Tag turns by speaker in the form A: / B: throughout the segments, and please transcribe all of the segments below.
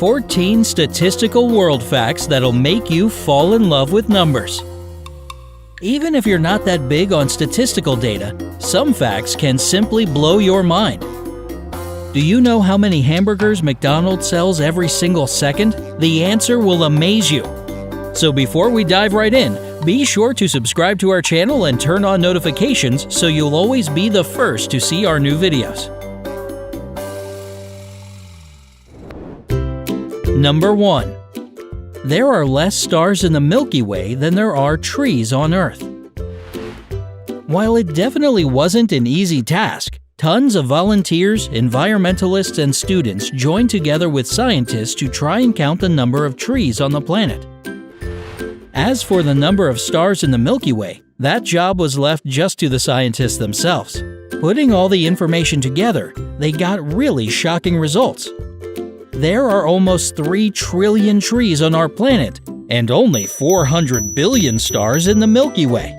A: 14 statistical world facts that'll make you fall in love with numbers. Even if you're not that big on statistical data, some facts can simply blow your mind. Do you know how many hamburgers McDonald's sells every single second? The answer will amaze you. So before we dive right in, be sure to subscribe to our channel and turn on notifications so you'll always be the first to see our new videos. Number 1. There are less stars in the Milky Way than there are trees on Earth. While it definitely wasn't an easy task, tons of volunteers, environmentalists, and students joined together with scientists to try and count the number of trees on the planet. As for the number of stars in the Milky Way, that job was left just to the scientists themselves. Putting all the information together, they got really shocking results. There are almost 3 trillion trees on our planet, and only 400 billion stars in the Milky Way.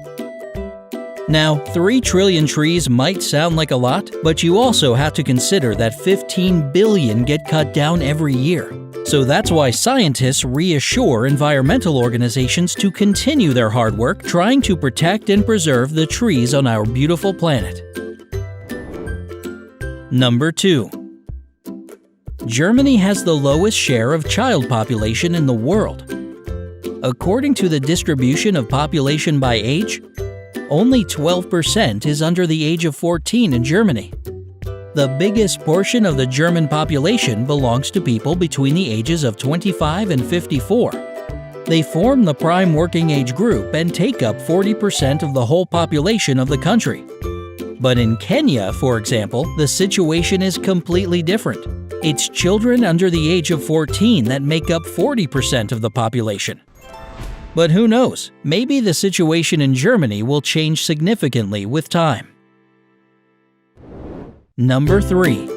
A: Now, 3 trillion trees might sound like a lot, but you also have to consider that 15 billion get cut down every year. So that's why scientists reassure environmental organizations to continue their hard work trying to protect and preserve the trees on our beautiful planet. Number 2. Germany has the lowest share of child population in the world. According to the distribution of population by age, only 12% is under the age of 14 in Germany. The biggest portion of the German population belongs to people between the ages of 25 and 54. They form the prime working age group and take up 40% of the whole population of the country. But in Kenya, for example, the situation is completely different. It's children under the age of 14 that make up 40% of the population. But who knows, maybe the situation in Germany will change significantly with time. Number 3.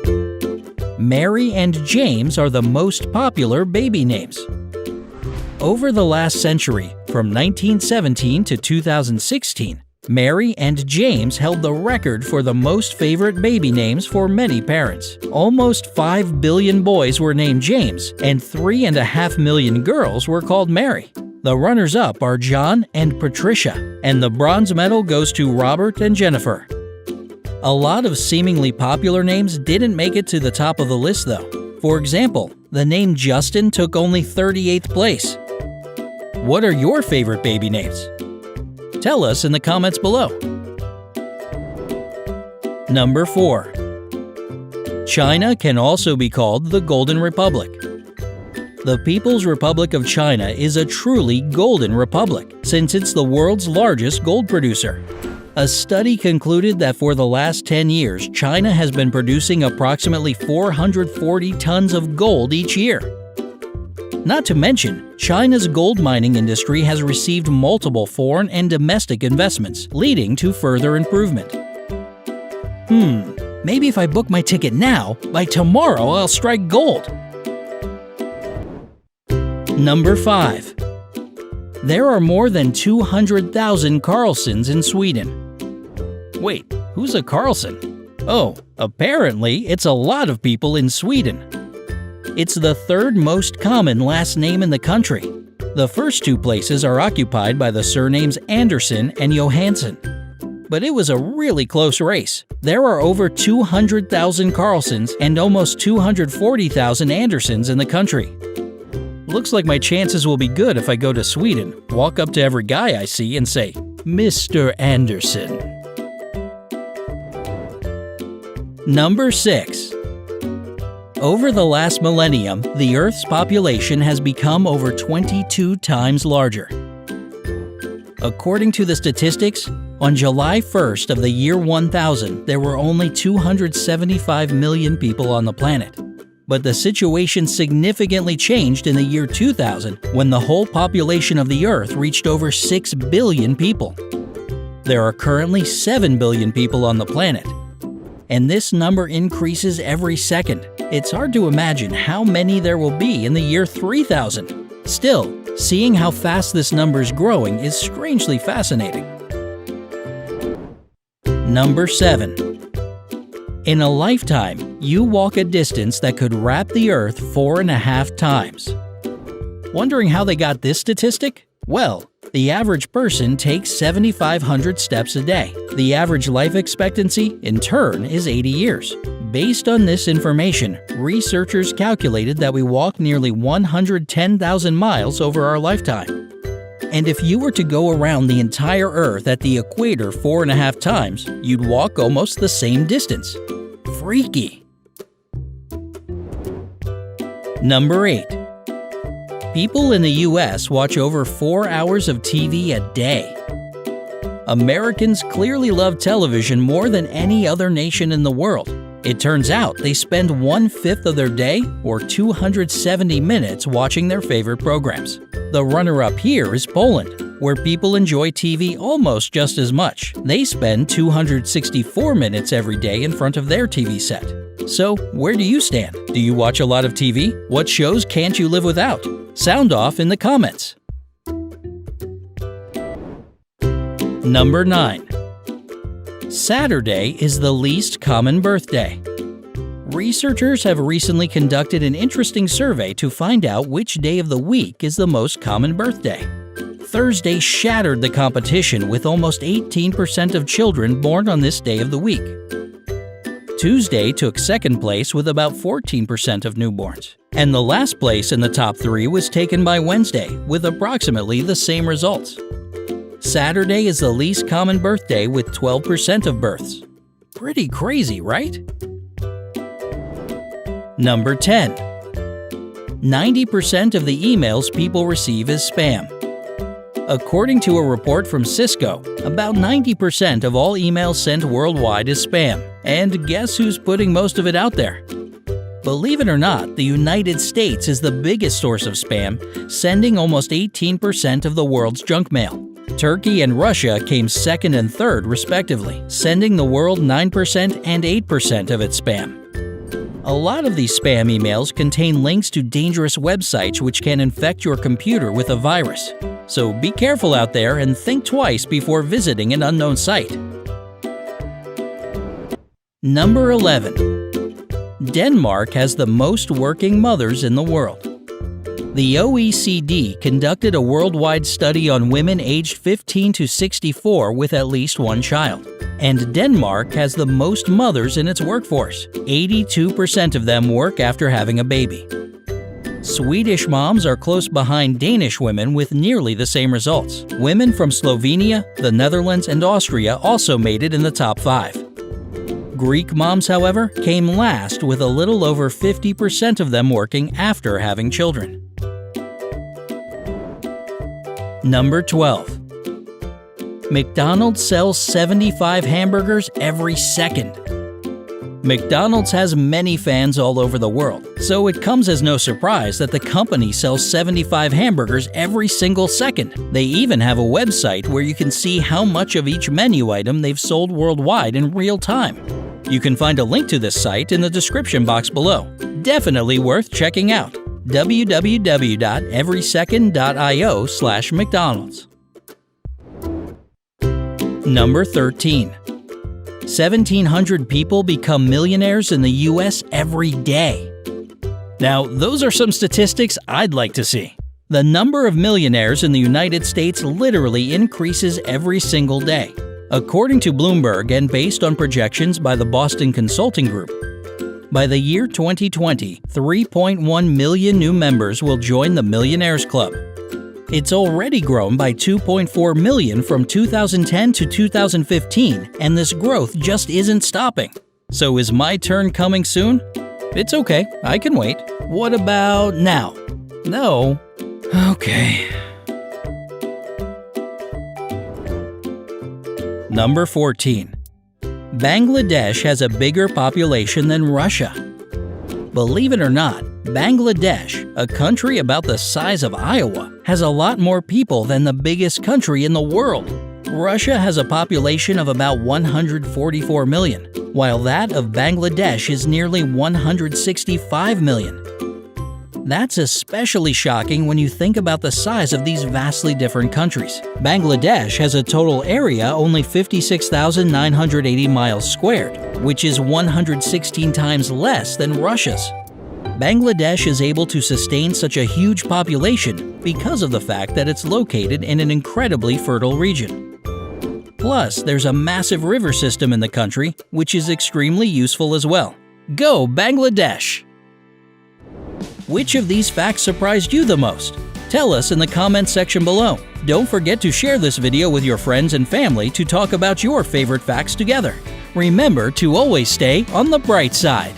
A: Mary and James are the most popular baby names. Over the last century, from 1917 to 2016, Mary and James held the record for the most favorite baby names for many parents. Almost 5 billion boys were named James, and 3.5 million girls were called Mary. The runners-up are John and Patricia, and the bronze medal goes to Robert and Jennifer. A lot of seemingly popular names didn't make it to the top of the list though. For example, the name Justin took only 38th place. What are your favorite baby names? Tell us in the comments below. Number 4. China can also be called the Golden Republic. The People's Republic of China is a truly golden republic, since it's the world's largest gold producer. A study concluded that for the last 10 years, China has been producing approximately 440 tons of gold each year. Not to mention, China's gold mining industry has received multiple foreign and domestic investments, leading to further improvement. Maybe if I book my ticket now, by tomorrow I'll strike gold. Number 5. There are more than 200,000 Carlsons in Sweden. Wait, who's a Carlson? Oh, apparently it's a lot of people in Sweden. It's the 3rd most common last name in the country. The first 2 places are occupied by the surnames Anderson and Johansson. But it was a really close race. There are over 200,000 Carlsons and almost 240,000 Andersons in the country. Looks like my chances will be good if I go to Sweden, walk up to every guy I see and say, "Mr. Anderson." Number 6. Over the last millennium, the Earth's population has become over 22 times larger. According to the statistics, on July 1st of the year 1000, there were only 275 million people on the planet. But the situation significantly changed in the year 2000, when the whole population of the Earth reached over 6 billion people. There are currently 7 billion people on the planet. And this number increases every second. It's hard to imagine how many there will be in the year 3000. Still, seeing how fast this number is growing is strangely fascinating. Number 7. In a lifetime, you walk a distance that could wrap the Earth 4.5 times. Wondering how they got this statistic? Well, the average person takes 7,500 steps a day. The average life expectancy, in turn, is 80 years. Based on this information, researchers calculated that we walk nearly 110,000 miles over our lifetime. And if you were to go around the entire Earth at the equator 4.5 times, you'd walk almost the same distance. Freaky! Number 8. People in the US watch over 4 hours of TV a day. Americans clearly love television more than any other nation in the world. It turns out they spend 1/5 of their day, or 270 minutes, watching their favorite programs. The runner-up here is Poland, where people enjoy TV almost just as much. They spend 264 minutes every day in front of their TV set. So, where do you stand? Do you watch a lot of TV? What shows can't you live without? Sound off in the comments. Number 9. Saturday is the least common birthday. Researchers have recently conducted an interesting survey to find out which day of the week is the most common birthday. Thursday shattered the competition with almost 18% of children born on this day of the week. Tuesday took second place with about 14% of newborns. And the last place in the top 3 was taken by Wednesday, with approximately the same results. Saturday is the least common birthday with 12% of births. Pretty crazy, right? Number 10. 90% of the emails people receive is spam. According to a report from Cisco, about 90% of all emails sent worldwide is spam. And guess who's putting most of it out there? Believe it or not, the United States is the biggest source of spam, sending almost 18% of the world's junk mail. Turkey and Russia came second and third, respectively, sending the world 9% and 8% of its spam. A lot of these spam emails contain links to dangerous websites which can infect your computer with a virus. So be careful out there and think twice before visiting an unknown site. Number 11. Denmark has the most working mothers in the world. The OECD conducted a worldwide study on women aged 15 to 64 with at least one child. And Denmark has the most mothers in its workforce. 82% of them work after having a baby. Swedish moms are close behind Danish women with nearly the same results. Women from Slovenia, the Netherlands, and Austria also made it in the top 5. Greek moms, however, came last with a little over 50% of them working after having children. Number 12. McDonald's sells 75 hamburgers every second. McDonald's has many fans all over the world, so it comes as no surprise that the company sells 75 hamburgers every single second. They even have a website where you can see how much of each menu item they've sold worldwide in real time. You can find a link to this site in the description box below. Definitely worth checking out. www.everysecond.io/McDonald's. Number 13. 1,700 people become millionaires in the US every day. Now, those are some statistics I'd like to see. The number of millionaires in the United States literally increases every single day. According to Bloomberg and based on projections by the Boston Consulting Group, by the year 2020, 3.1 million new members will join the Millionaires Club. It's already grown by 2.4 million from 2010 to 2015, and this growth just isn't stopping. So is my turn coming soon? It's okay, I can wait. What about now? No? Okay. Number 14. Bangladesh has a bigger population than Russia. Believe it or not, Bangladesh, a country about the size of Iowa, has a lot more people than the biggest country in the world. Russia has a population of about 144 million, while that of Bangladesh is nearly 165 million. That's especially shocking when you think about the size of these vastly different countries. Bangladesh has a total area only 56,980 miles squared, which is 116 times less than Russia's. Bangladesh is able to sustain such a huge population because of the fact that it's located in an incredibly fertile region. Plus, there's a massive river system in the country, which is extremely useful as well. Go Bangladesh! Which of these facts surprised you the most? Tell us in the comments section below. Don't forget to share this video with your friends and family to talk about your favorite facts together. Remember to always stay on the bright side.